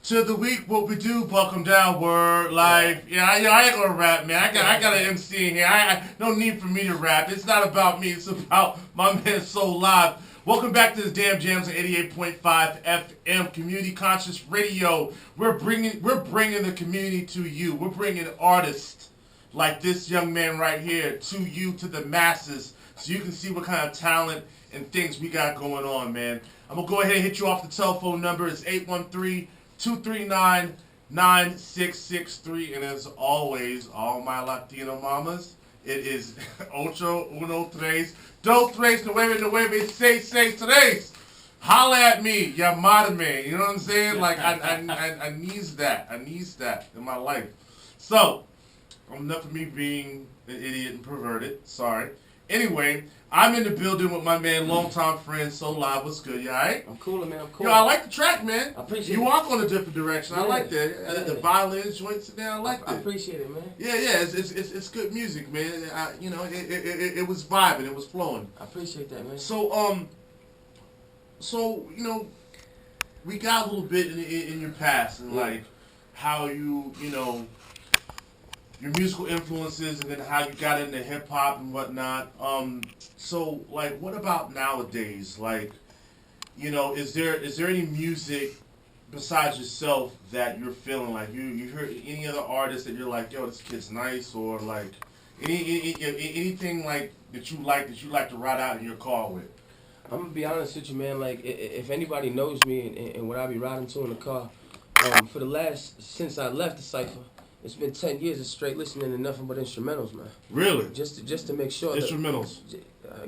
To the week, what we do, buck 'em down, word, life. Yeah, I ain't gonna rap, man. I got an MC in here. No need for me to rap. It's not about me. It's about my man Solive. Welcome back to the Damn Jams on 88.5 FM Community Conscious Radio. We're bringing the community to you. We're bringing artists like this young man right here to you, to the masses, so you can see what kind of talent and things we got going on, man. I'm gonna go ahead and hit you off the telephone number. It's 813-239-9663, and as always, all my Latino mamas, it is ocho, uno, tres, dos, tres, nueve, seis, tres. Holla at me, llamarme. You know what I'm saying? Like, I needs that. I needs that in my life. So, enough of me being an idiot and perverted. Sorry. Anyway, I'm in the building with my man, longtime friend, Solive. What's good? You alright? I'm cool, man. I'm cool. Yo, I like the track, man. I appreciate it. You walk on a different direction. Yeah, I like that. yeah. The violins, joints down. I like that. I appreciate it, man. Yeah. It's good music, man. It was vibing. It was flowing. I appreciate that, man. So we got a little bit in your past and like how your musical influences, and then how you got into hip hop and whatnot. So like, what about nowadays? Like, is there any music besides yourself that you're feeling like you heard any other artist that you're like, yo, this kid's nice, or like anything like that you like to ride out in your car with? I'm gonna be honest with you, man. Like, if anybody knows me and what I be riding to in the car, since I left the Cypher, it's been 10 years of straight listening to nothing but instrumentals, man. Really? Just to make sure instrumentals.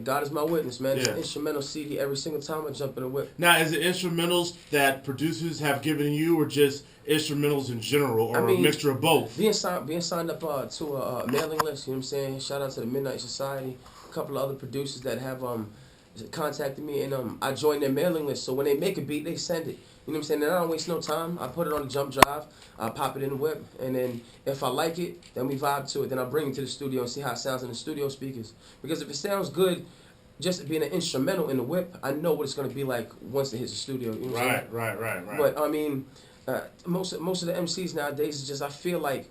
God is my witness, man. Yeah. It's an instrumental CD every single time I jump in a whip. Now, is it instrumentals that producers have given you, or just instrumentals in general, or a mixture of both? Being signed up to a mailing list, you know what I'm saying? Shout out to the Midnight Society, a couple of other producers that have contacted me, and I joined their mailing list. So when they make a beat, they send it. You know what I'm saying? And I don't waste no time. I put it on the jump drive, I pop it in the whip, and then if I like it, then we vibe to it. Then I bring it to the studio and see how it sounds in the studio speakers. Because if it sounds good, just being an instrumental in the whip, I know what it's gonna be like once it hits the studio. You know what I'm saying? Right. But I mean, most of the MCs nowadays is just, I feel like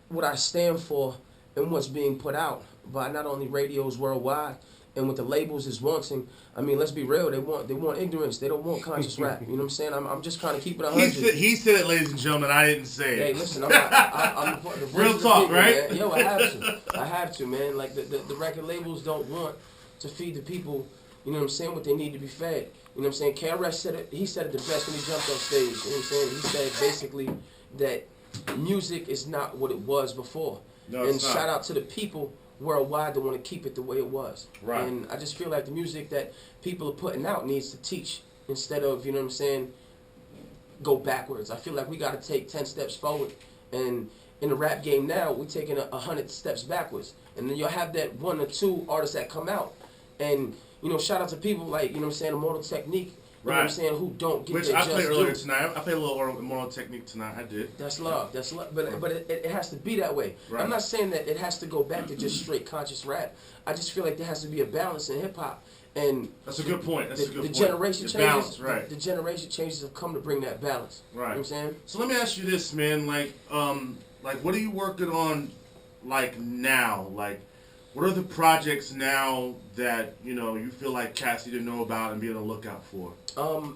what I stand for and what's being put out by not only radios worldwide and what the labels is wanting. I mean, let's be real. They want ignorance. They don't want conscious rap. You know what I'm saying? I'm just trying to keep it 100. He said it, ladies and gentlemen. I didn't say it. Hey, listen, I'm the real talk, people, right? Man. Yo, I have to, man. Like the record labels don't want to feed the people. You know what I'm saying? What they need to be fed. You know what I'm saying? KRS said it. He said it the best when he jumped on stage. You know what I'm saying? He said basically that music is not what it was before. No, and it's not. shout out to the people worldwide that want to keep it the way it was. Right. And I just feel like the music that people are putting out needs to teach instead of, you know what I'm saying, go backwards. I feel like we got to take 10 steps forward. And in the rap game now, we're taking 100 steps backwards. And then you'll have that one or two artists that come out. And, shout out to people like, you know what I'm saying, Immortal Technique. You know what I'm saying? Who don't get Which their I just played earlier due. tonight. I played a little Moral Technique tonight. I did. That's love. But it has to be that way. Right. I'm not saying that it has to go back to just straight conscious rap. I just feel like there has to be a balance in hip hop. And that's a good point. The generation changes. Balance, right. The generation changes have come to bring that balance. Right. You know what I'm saying? So let me ask you this, man. Like what are you working on, like now? Like, what are the projects now that you feel like Cassie didn't know about and be on the lookout for?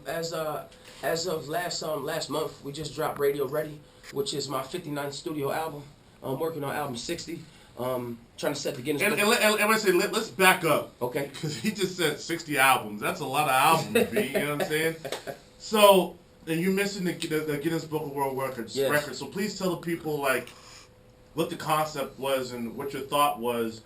As of last month, we just dropped Radio Ready, which is my 59th studio album. I'm working on album 60. Trying to set the Guinness. Let's back up. Okay. Because he just said 60 albums. That's a lot of albums, B. You know what I'm saying? So, and you mentioned the Guinness Book of World Records. Yes. So please tell the people like what the concept was and what your thought was.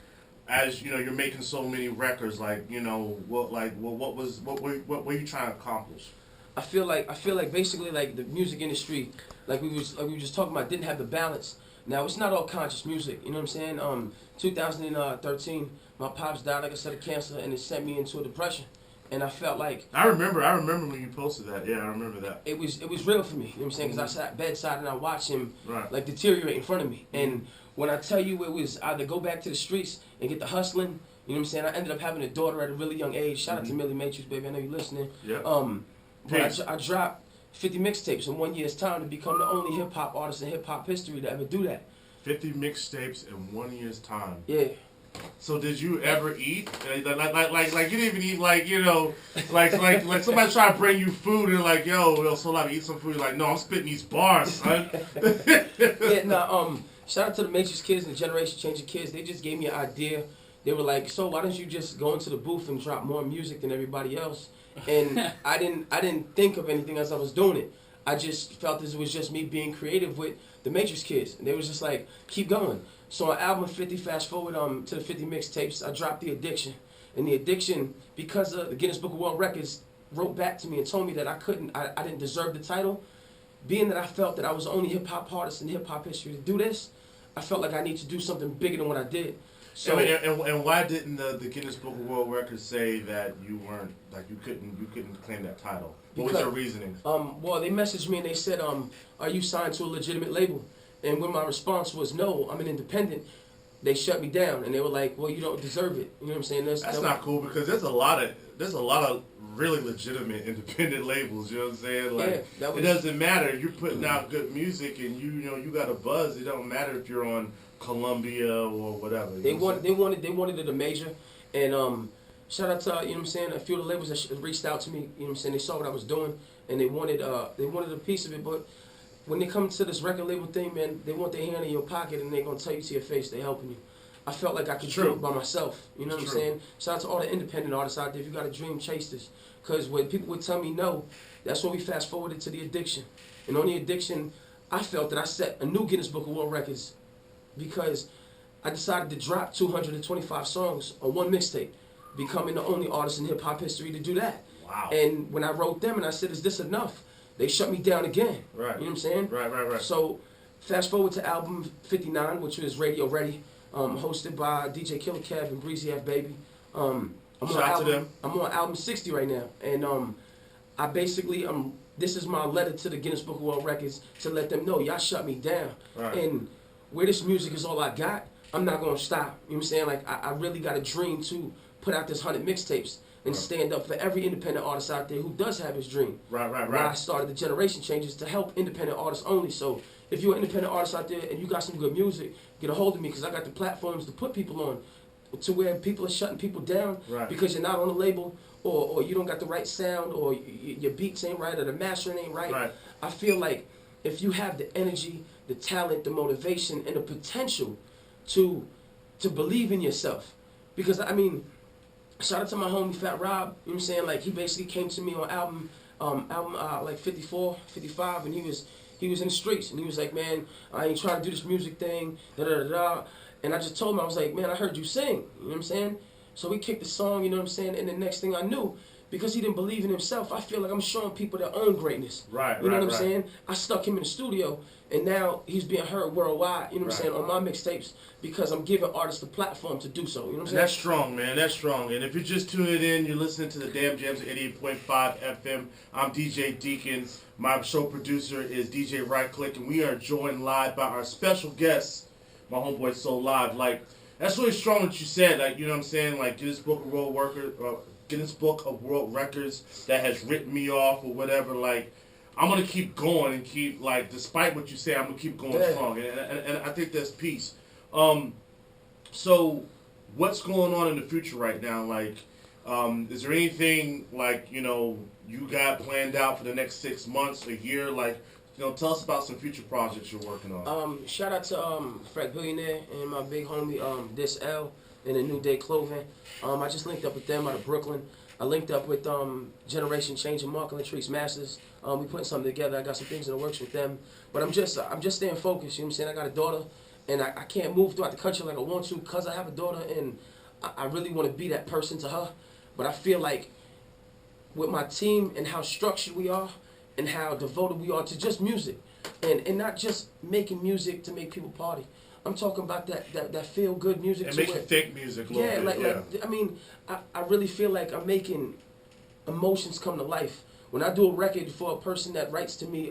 As you're making so many records, what were you trying to accomplish? I feel like basically like the music industry, like we were just talking about, didn't have the balance. Now it's not all conscious music, you know what I'm saying? 2013, my pops died, like I said, of cancer, and it sent me into a depression. And I felt like I remember when you posted that. Yeah, I remember that. It was real for me. You know what I'm saying? Because I sat bedside and I watched him like deteriorate in front of me. And when I tell you, it was either go back to the streets and get the hustling. You know what I'm saying? I ended up having a daughter at a really young age. Shout out to Millie Matrix, baby. I know you're listening. Yeah. But I dropped 50 mixtapes in 1 year's time to become the only hip hop artist in hip hop history to ever do that. 50 mixtapes in 1 year's time. Yeah. So did you ever eat? Like you didn't even eat, like, you know, like somebody try to bring you food and like, yo, so like eat some food. You're like, no, I'm spitting these bars, son. Yeah, nah, shout out to the Matrix kids and the Generation Changing kids. They just gave me an idea. They were like, so why don't you just go into the booth and drop more music than everybody else? And I didn't think of anything as I was doing it. I just felt this was just me being creative with the Matrix kids. And they was just like, keep going. So on album 50, fast forward to the 50 mixtapes, I dropped The Addiction. And The Addiction, because of the Guinness Book of World Records, wrote back to me and told me that I didn't deserve the title. Being that I felt that I was the only hip-hop artist in hip-hop history to do this, I felt like I need to do something bigger than what I did. So, and why didn't the Guinness Book of World Records say that you weren't, like, you couldn't claim that title? What was their reasoning? Well, they messaged me and they said, are you signed to a legitimate label? And when my response was no, I'm an independent, they shut me down and they were like, well, you don't deserve it. You know what I'm saying? That's not cool, because there's a lot of really legitimate independent labels. You know what I'm saying? Like, yeah, it doesn't matter. You're putting out good music and you got a buzz. It don't matter if you're on Columbia or whatever. They wanted it a major, and shout out to you know what I'm saying, a few of the labels that reached out to me. You know what I'm saying, they saw what I was doing and they wanted a piece of it. But when they come to this record label thing, man, they want their hand in your pocket and they're gonna tell you to your face they're helping you. I felt like I could do it by myself. You know what I'm saying? Shout out to all the independent artists out there. If you got a dream, chase this. Because when people would tell me no, that's when we fast forwarded to The Addiction. And on The Addiction, I felt that I set a new Guinness Book of World Records because I decided to drop 225 songs on one mixtape, becoming the only artist in hip-hop history to do that. Wow. And when I wrote them and I said, is this enough? They shut me down again. Right. You know what I'm saying? Right. So fast forward to album 59, which was Radio Ready, hosted by DJ Killer Kev and Breezy F Baby. Shout out to them. I'm on album 60 right now. And I basically, this is my letter to the Guinness Book of World Records to let them know, y'all shut me down. Right. And where this music is all I got, I'm not going to stop. You know what I'm saying? Like, I really got a dream to put out this 100 mixtapes and stand up for every independent artist out there who does have his dream. Right. Why I started the Generation Changes to help independent artists only. So if you're an independent artist out there and you got some good music, get a hold of me because I got the platforms to put people on to where people are shutting people down because you're not on a label or you don't got the right sound or your beats ain't right or the mastering ain't right. I feel like if you have the energy, the talent, the motivation, and the potential to believe in yourself. Because, I mean, shout out to my homie Fat Rob, you know what I'm saying? Like, he basically came to me on album like 54, 55, and he was in the streets, and he was like, man, I ain't trying to do this music thing, da-da-da-da. And I just told him, I was like, man, I heard you sing, you know what I'm saying? So we kicked the song, you know what I'm saying? And the next thing I knew, because he didn't believe in himself, I feel like I'm showing people their own greatness. You know what I'm saying? I stuck him in the studio, and now he's being heard worldwide, you know what I'm saying, on my mixtapes, because I'm giving artists the platform to do so, you know what I'm saying? That's strong, man. That's strong. And if you're just tuning in, you're listening to the Damn Jams at 88.5 FM. I'm DJ Deacon. My show producer is DJ Right Click, and we are joined live by our special guest, my homeboy Solive. Like, that's really strong what you said. Like, you know what I'm saying? Like, Guinness Book of World Records that has written me off or whatever. Like, I'm gonna keep going and keep, like, despite what you say, I'm gonna keep going strong. And I think that's peace. So what's going on in the future right now? Like, is there anything, like, you know, you got planned out for the next 6 months, a year? Like, you know, tell us about some future projects you're working on. Shout out to Frank Billionaire and my big homie This L and the New Day Clothing. I just linked up with them out of Brooklyn. I linked up with Generation Change and Mark Treats Masters. We putting something together. I got some things in the works with them. But I'm just staying focused. You know what I'm saying? I got a daughter, and I can't move throughout the country like I want to because I have a daughter, and I really want to be that person to her. But I feel like with my team and how structured we are and how devoted we are to just music and not just making music to make people party. I'm talking about that feel-good music. And making thick music. I mean, I really feel like I'm making emotions come to life. When I do a record for a person that writes to me,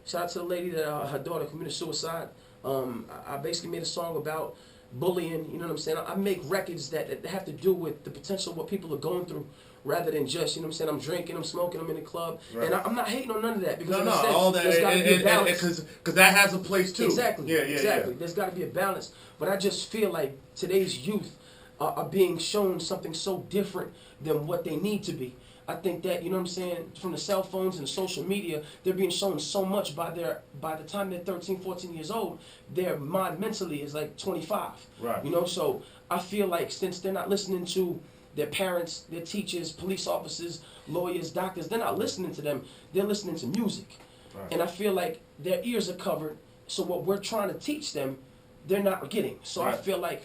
shout out to the lady that her daughter committed suicide. I basically made a song about bullying. You know what I'm saying? I make records that have to do with the potential of what people are going through, rather than just, you know what I'm saying, I'm drinking, I'm smoking, I'm in the club. Right. And I'm not hating on none of that, because no, all that, there's got to be a balance. Because that has a place too. Exactly. Exactly. There's got to be a balance. But I just feel like today's youth are being shown something so different than what they need to be. I think that, you know what I'm saying, from the cell phones and the social media, they're being shown so much by the time they're 13, 14 years old, their mind mentally is like 25. Right. You know, so I feel like since they're not listening to their parents, their teachers, police officers, lawyers, doctors, they're not listening to them, they're listening to music. Right. And I feel like their ears are covered, so what we're trying to teach them, they're not getting. So right. I feel like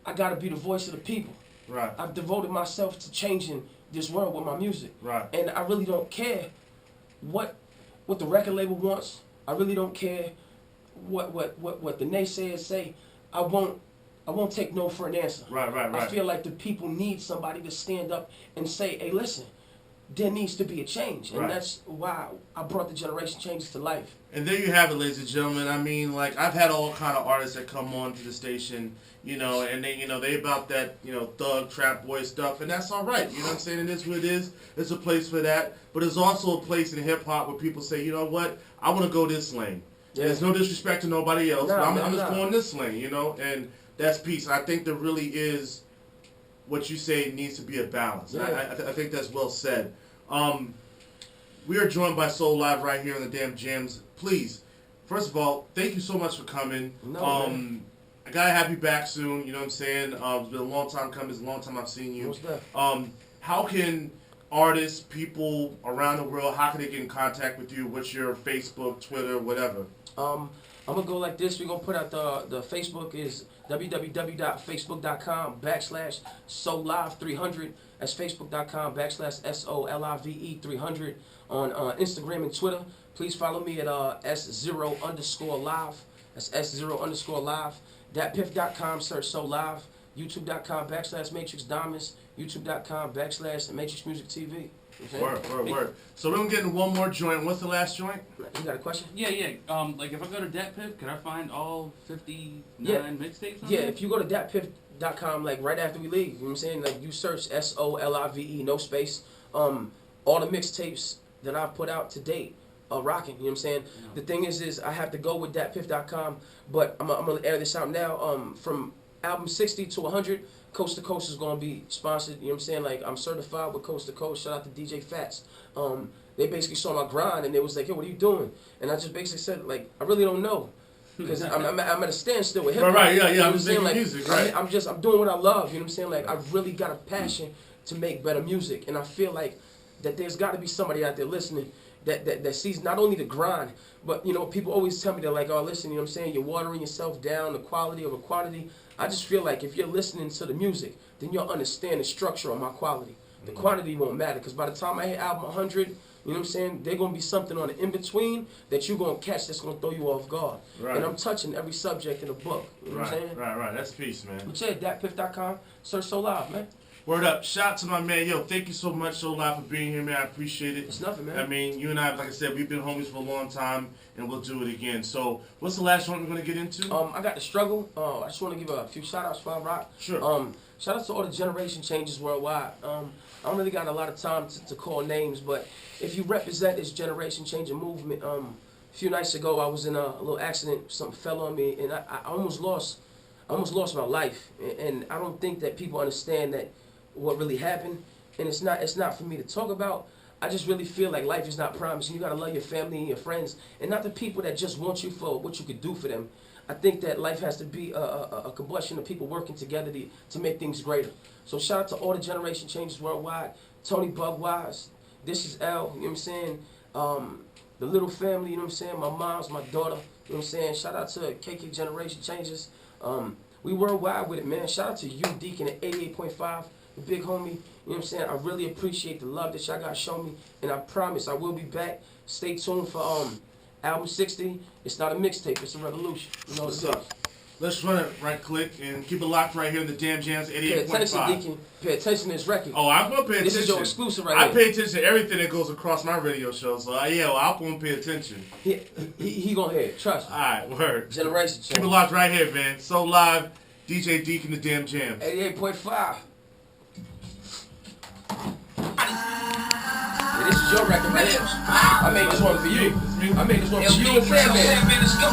I got to be the voice of the people. Right. I've devoted myself to changing this world with my music. Right. And I really don't care what the record label wants. I really don't care what the naysayers say. I won't take no for an answer. Right. I feel like the people need somebody to stand up and say, hey, listen, there needs to be a change. And that's why I brought the generation changes to life. And there you have it, ladies and gentlemen. I mean, like, I've had all kind of artists that come on to the station, you know, and they, you know, they about that, you know, thug, trap boy stuff, and that's all right. You know what I'm saying? It is what it is. There's a place for that. But there's also a place in hip-hop where people say, you know what, I want to go this lane. Yeah. There's no disrespect to nobody else, but I'm just going this lane, you know, and that's peace. I think there really is what you say needs to be a balance. Yeah. I think that's well said. We are joined by Solive right here on the Damn Jams. Please, first of all, thank you so much for coming. I gotta have you back soon. You know what I'm saying? It's been a long time coming. It's a long time I've seen you. How can artists, people around the world, how can they get in contact with you? What's your Facebook, Twitter, whatever? I'm gonna go like this. We're gonna put out the Facebook is www.facebook.com/Solive300. That's facebook.com/SOLIVE 300. On Instagram and Twitter, please follow me at S0_live. That's S0_live. Datpiff.com, search Solive. YouTube.com/Matrix Diamonds. YouTube.com/Matrix Music TV. Okay. Word. So we're going to get in one more joint. What's the last joint? You got a question? Yeah. Like if I go to DatPiff, can I find all 59 mixtapes on there? there? If you go to datpiff.com, like right after we leave, you know what I'm saying? Like you search SOLIVE, no space. All the mixtapes that I've put out to date are rocking, you know what I'm saying? Yeah. The thing is I have to go with datpiff.com, but I'm going to air this out now. From album 60 to 100, Coast to Coast is going to be sponsored, you know what I'm saying? Like, I'm certified with Coast to Coast. Shout out to DJ Fats. They basically saw my grind, and they was like, yo, what are you doing? And I just basically said, like, I really don't know. Because I'm at a standstill with hip-hop. Right, yeah. You know I'm making music, right. I'm doing what I love, you know what I'm saying? Like, I really got a passion to make better music. And I feel like that there's got to be somebody out there listening that sees not only the grind, but, you know, people always tell me, they're like, oh, listen, you know what I'm saying? You're watering yourself down, the quality over quantity. I just feel like if you're listening to the music, then you'll understand the structure of my quality. The quantity won't matter, because by the time I hit album 100, you know what I'm saying, there's going to be something on the in-between that you're going to catch that's going to throw you off guard. Right. And I'm touching every subject in the book. You know what I'm saying? Right. That's peace, man. But yeah, datpiff.com, search Solive, man. Word up. Shout out to my man. Yo, thank you so much, Solive, for being here, man. I appreciate it. It's nothing, man. I mean, you and I, like I said, we've been homies for a long time, and we'll do it again. So, what's the last one we're going to get into? I got The Struggle. I just want to give a few shout-outs for Rock. Sure. Shout out to all the generation changes worldwide. I don't really got a lot of time to call names, but if you represent this generation changing movement, a few nights ago I was in a little accident. Something fell on me, and I almost lost my life. And I don't think that people understand that what really happened, and it's not for me to talk about. I just really feel like life is not promised, and you gotta love your family and your friends, and not the people that just want you for what you could do for them. I think that life has to be a combustion of people working together to make things greater. So shout out to all the generation changes worldwide. Tony Bugwise, this is L, you know what I'm saying? The little family, you know what I'm saying? My mom's, my daughter, you know what I'm saying? Shout out to KK Generation Changes. We worldwide with it, man. Shout out to you, Deacon, at 88.5. The big homie, you know what I'm saying? I really appreciate the love that y'all got shown me, and I promise I will be back. Stay tuned for album 60. It's not a mixtape, it's a revolution. You know what's up? Let's run it right click and keep it locked right here in the Damn Jams 88.5. Pay attention, Deacon. Pay attention to this record. Oh, I'm going to pay attention. This is your exclusive right here. I pay attention to everything that goes across my radio show, so yeah, well, I'm going to pay attention. He going to hear it, trust me. All right, word. Generation change. Keep it locked right here, man. Solive, DJ Deacon, the damn jam. 88.5. Yeah, this is your record, man. I made this one for you. I made this one for you and Sam, man. Let's go,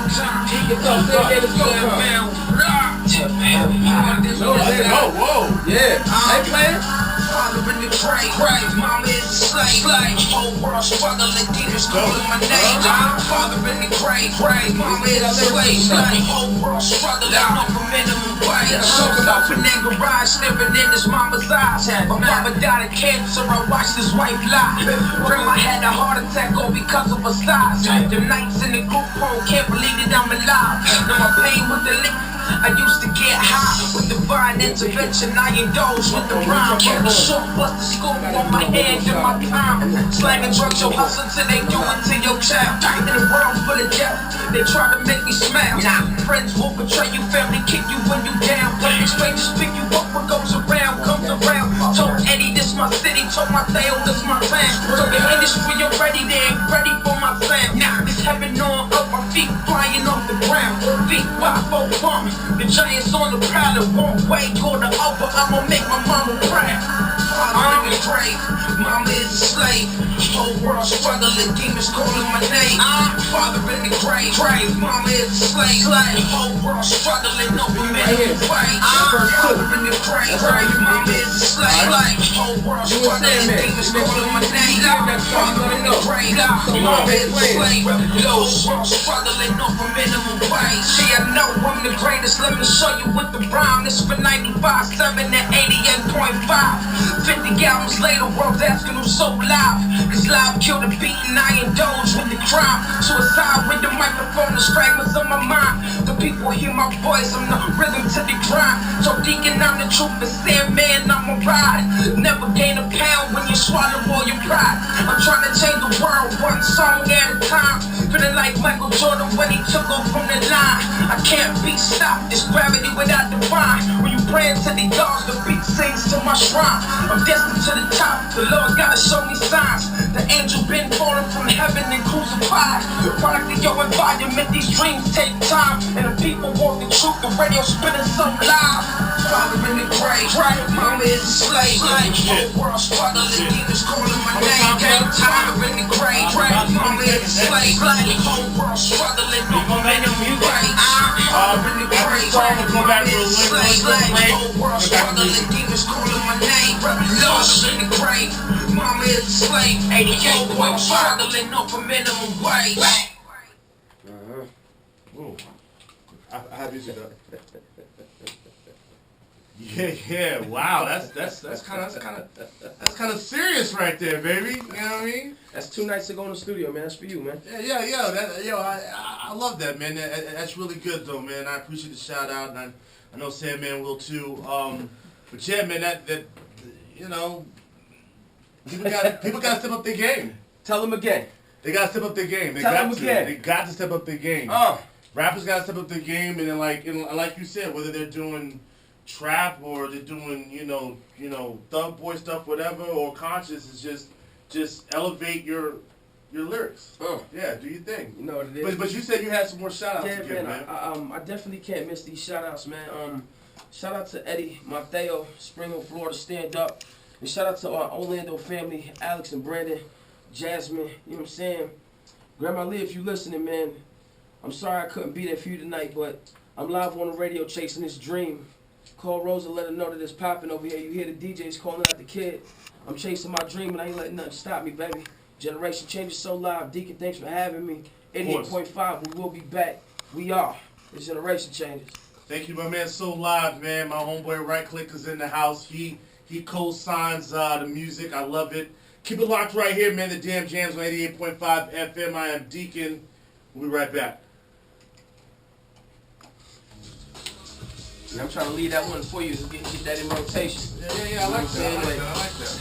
Whoa. Yeah. I ain't playing. Father in the grave, mama is a slave. Whole world struggling, demons calling my name. Father in the grave, mama is a slave. Whole world struggling, off a minimum wage. Talking about in that garage, sniffing in his mama's eyes. My mama died of cancer, I watched his wife lie. Grandma had a heart attack all because of her size. The nights in the group home, can't believe that I'm alive. Now my pain with the liquor. I used to get high with divine intervention. I indulge with the rhyme. Short bust to school on my hand in my time. Slanging drugs, your hustle till they do it to your child. In the world full of death, they try to make me smile. Friends will betray you, family kick you when you down. Perfect strangers pick you up, what goes around comes around. Told Eddie this my city, told my Theo this my town. So the industry already there, ready for my sound. This heaven on up, my feet flying off the ground. Feet wide for bump. The giants on the prowl, it won't wait, go to over, I'ma make my mama proud. I'm in the grave, mama is a slave. Whole world struggling, demons calling my name. Father in the grave, mama is a slave. Whole world struggling, no minimum wage. Father in the grave, mama is a slave. Whole world struggling, demons calling my name. Father in the grave, mama is a slave. Whole world struggling, no minimum wage. See, I know I'm the greatest. Let me show you with the rhyme. This for 95.7 and 88.5. 50 albums later, world's asking who's so live. Cause live killed the beat and I indulge with the crime. Suicide with the microphone, the fragments of my mind. The people hear my voice, I'm the rhythm to the grind. So Deacon, I'm the truth, and Sam, man, I'm a ride. Never gain a pound when you swallow all your pride. I'm trying to change the world, one song at a time. Feeling like Michael Jordan when he took off from the line. I can't be stopped, it's gravity without the vine. When you praying to the gods, the beat sings to my shrine. I'm destined to the top, the Lord gotta show me signs. The angel been falling from heaven and crucified. The product of your environment, these dreams take time. And the people want the truth, the radio spinning so loud. Father in the grave, mama is a slave. Whole world struggling, demons calling my name. Father in the grave, mama is a slave. Whole world struggling, no minimum wage. Father in the grave, mama is a slave. Whole world struggling, demons calling my name. Lost in the grave, mama is a slave. 88 world struggling, no minimum wage. Ooh. I have music up. Yeah, wow, that's kind of serious right there, baby. You know what I mean? That's 2 nights to go in the studio, man. That's for you, man. I love that, man. That's really good, though, man. I appreciate the shout out, and I know Sandman will too. But yeah, man, that you know, people got to step up their game. Tell them again. They got to step up their game. They Tell got them to. again. They got to step up their game. Rappers got to step up their game, and then like you said, whether they're doing trap or they're doing you know thug boy stuff, whatever, or conscious, is just elevate your lyrics. Yeah, do your thing. You know what it is. But you said you had some more shout outs yeah, to give, man. I definitely can't miss these shout outs, man. Shout out to Eddie, Mateo, Springfield, Florida, stand up. And shout out to our Orlando family, Alex and Brandon, Jasmine, you know what I'm saying? Grandma Lee, if you listening, man, I'm sorry I couldn't be there for you tonight, but I'm live on the radio chasing this dream. Call Rosa, let her know that it's popping over here. You hear the DJs calling out the kid. I'm chasing my dream and I ain't letting nothing stop me, baby. Generation Changes So Live. Deacon, thanks for having me. 88.5, we will be back. We are. It's Generation Changes. Thank you, my man. So Live, man. My homeboy Right Click is in the house. He co-signs the music. I love it. Keep it locked right here, man. The Damn Jams on 88.5 FM. I am Deacon. We'll be right back. Yeah, I'm trying to leave that one for you to get that in rotation. Yeah, I like that. I like that.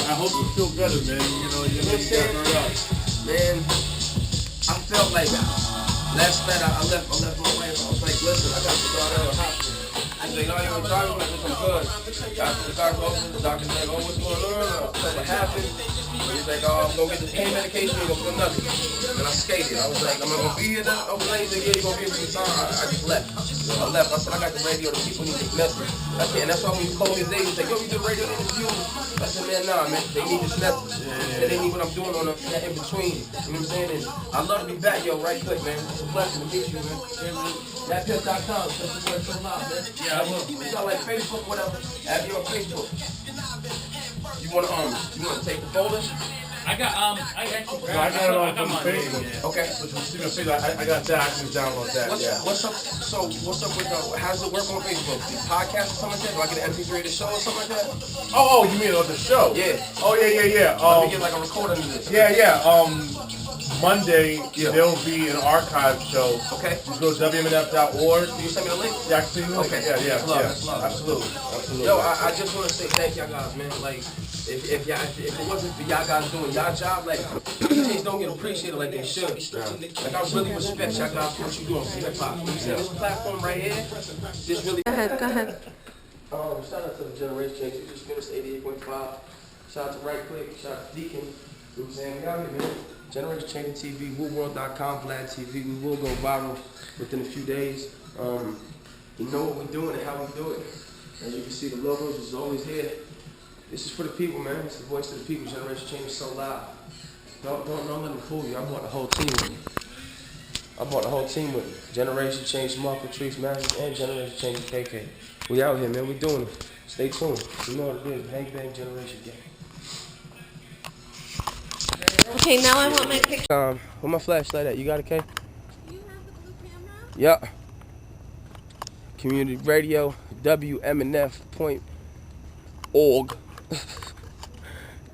I hope you feel better, man. You know what I'm saying? Man, I felt like last night I left my wife. I was like, listen, I got to start out a hospital. I say, no, you're a driver's license, I'm good. Got to the doctor's office, the doctor's like, oh, what's going on? Something happened. He's like, oh, I'm going to get this pain medication, you're going to feel nothing. And I skated. I was like, am I going to be here now? Overnight, he's like, yeah, you're going to give me some time. I just left. I left. I said, I got the radio, the people need this message. And that's why when you call me today, he's like, yo, you did radio interview? I said, man, nah, man, they need this message. And they need what I'm doing on the in between. You know what I'm saying? And I love to be back, yo, right quick, man. It's a blessing to meet you, man. Thatpip.com, that's the word so loud, man. Yeah, I will. You got like Facebook, whatever. Add me on Facebook. You wanna take the folder? I actually grabbed I got it on Facebook. Facebook. Okay. I got that. I can download that. What's up? So what's up with how does it work on Facebook? The podcast or something like that? Do I get an MP3 of the show or something like that? Oh, you mean on the show? Yeah. Oh, yeah. Let me get like a recording of this. Yeah. Monday, Yeah. there will be an archive show. Okay. You go to WMNF.org. Can you send me the link? Yeah, I can see you. Okay. Yeah. That's love. Absolutely. Yo, I just want to say thank y'all guys, man. Like, if it wasn't for y'all guys doing y'all job, like, things don't get appreciated like they should. Like, I really respect y'all guys for what you doing for hip hop. You know what I'm saying? This platform right here, this really. Go ahead. Shout out to the Generation Change. We just finished 88.5. Shout out to Right Click. Shout out to Deacon. You know what I'm saying? We out here, man. Generation Change TV, WooWorld.com, Vlad TV. We will go viral within a few days. You know what we're doing and how we do it. As you can see, the logos is always here. This is for the people, man. It's the voice of the people. Generation Change is so loud. Don't let them fool you. I brought the whole team with me. Generation Change, Mark Patrice, Magic, and Generation Change KK. We out here, man. We doing it. Stay tuned. You know what it is. Bang Bang Generation Gang. Okay, now I want my picture. Where my flashlight at? You got it, Kay? Do you have the blue camera? Yup. Community Radio, WMNF.org.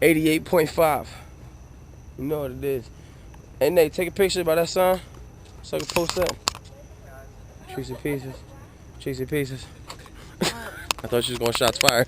88.5. You know what it is. Hey, Nate, take a picture by that sign so I can post that. Tracy Pieces. I thought she was going to shots fired.